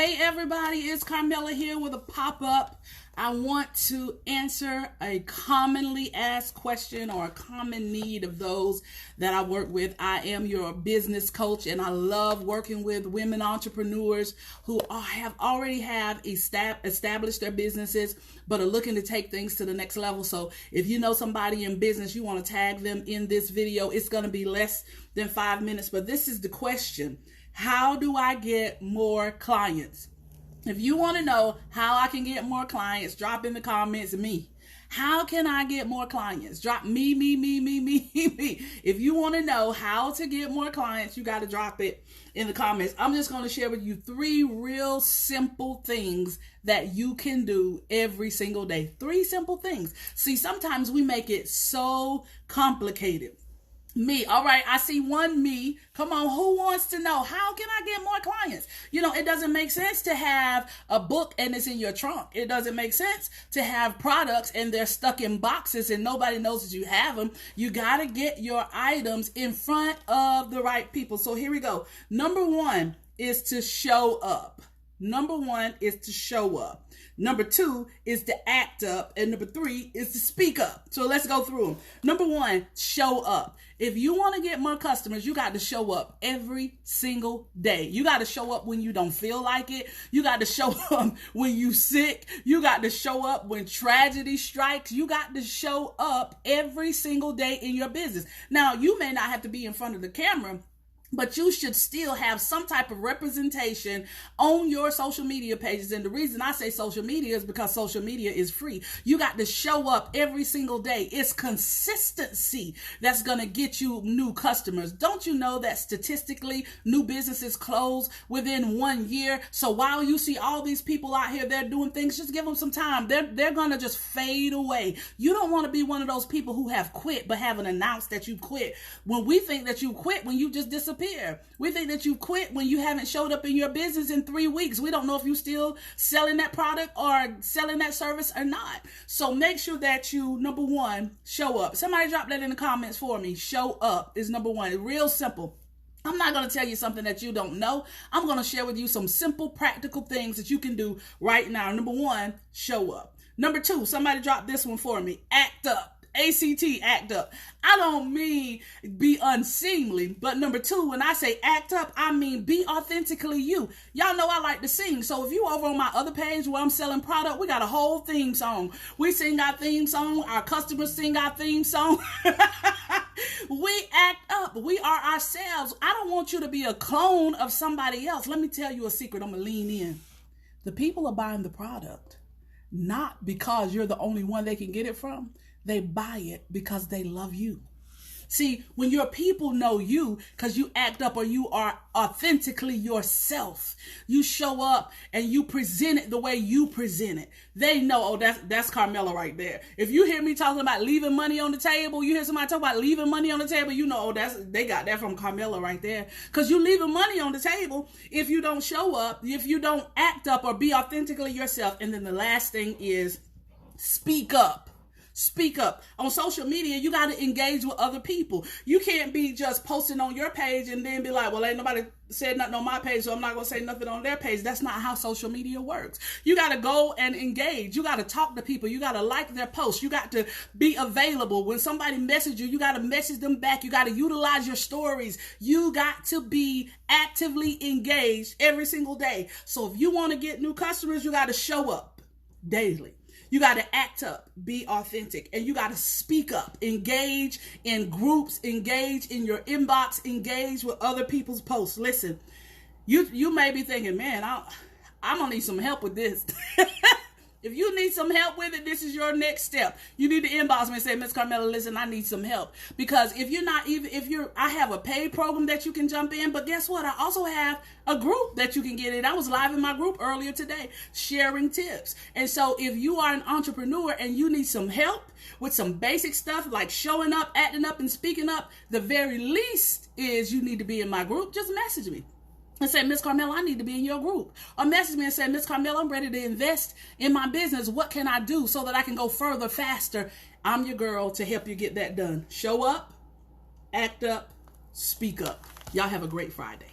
Hey everybody, it's Carmela here with a pop-up. I want to answer a commonly asked question or a common need of those that I work with. I am your business coach and I love working with women entrepreneurs who have already established their businesses but are looking to take things to the next level. So if you know somebody in business, you want to tag them in this video. It's going to be less than 5 minutes, but this is the question. How do I get more clients? If you want to know how I can get more clients, drop in the comments me. How can I get more clients? Drop me. If you want to know how to get more clients, you got to drop it in the comments. I'm just going to share with you 3 real simple things that you can do every single day. 3 simple things. See, sometimes we make it so complicated. Me. All right. I see one me. Come on. Who wants to know? How can I get more clients? You know, it doesn't make sense to have a book and it's in your trunk. It doesn't make sense to have products and they're stuck in boxes and nobody knows that you have them. You got to get your items in front of the right people. So here we go. Number 1 is to show up. Number 1 is to show up. Number 2 is to act up. And number 3 is to speak up. So let's go through them. Number 1, show up. If you want to get more customers, you got to show up every single day. You got to show up when you don't feel like it. You got to show up when you sick. You got to show up when tragedy strikes. You got to show up every single day in your business. Now, you may not have to be in front of the camera, but you should still have some type of representation on your social media pages. And the reason I say social media is because social media is free. You got to show up every single day. It's consistency that's going to get you new customers. Don't you know that statistically new businesses close within 1 year? So while you see all these people out here, they're doing things, just give them some time. They're going to just fade away. You don't want to be one of those people who have quit but haven't announced that you quit. When we think that you quit when you just disappear. We think that you quit when you haven't showed up in your business in 3 weeks. We don't know if you're still selling that product or selling that service or not. So make sure that you, number 1, show up. Somebody drop that in the comments for me. Show up is number 1. Real simple. I'm not going to tell you something that you don't know. I'm going to share with you some simple, practical things that you can do right now. Number 1, show up. Number 2, somebody drop this one for me. Act up. ACT, act up. I don't mean be unseemly, but number 2, when I say act up, I mean be authentically you. Y'all know I like to sing. So if you over on my other page where I'm selling product, we got a whole theme song. We sing our theme song. Our customers sing our theme song. We act up. We are ourselves. I don't want you to be a clone of somebody else. Let me tell you a secret. I'm going to lean in. The people are buying the product, not because you're the only one they can get it from. They buy it because they love you. See, when your people know you because you act up or you are authentically yourself, you show up and you present it the way you present it. They know, oh, that's Carmela right there. If you hear me talking about leaving money on the table, you hear somebody talk about leaving money on the table, you know, oh, they got that from Carmela right there. Because you're leaving money on the table if you don't show up, if you don't act up or be authentically yourself. And then the last thing is speak up. Speak up. On social media, you got to engage with other people. You can't be just posting on your page and then be like, well, ain't nobody said nothing on my page, so I'm not going to say nothing on their page. That's not how social media works. You got to go and engage. You got to talk to people. You got to like their posts. You got to be available. When somebody messages you, you got to message them back. You got to utilize your stories. You got to be actively engaged every single day. So if you want to get new customers, you got to show up daily. You got to act up, be authentic, and you got to speak up, engage in groups, engage in your inbox, engage with other people's posts. Listen, you may be thinking, man, I'm going to need some help with this. If you need some help with it, this is your next step. You need to inbox me and say, Miss Carmela, listen, I need some help. Because I have a paid program that you can jump in, but guess what? I also have a group that you can get in. I was live in my group earlier today, sharing tips. And so if you are an entrepreneur and you need some help with some basic stuff like showing up, acting up, and speaking up, the very least is you need to be in my group. Just message me and say, Miss Carmela, I need to be in your group. Or message me and say, Miss Carmela, I'm ready to invest in my business. What can I do so that I can go further, faster? I'm your girl to help you get that done. Show up, act up, speak up. Y'all have a great Friday.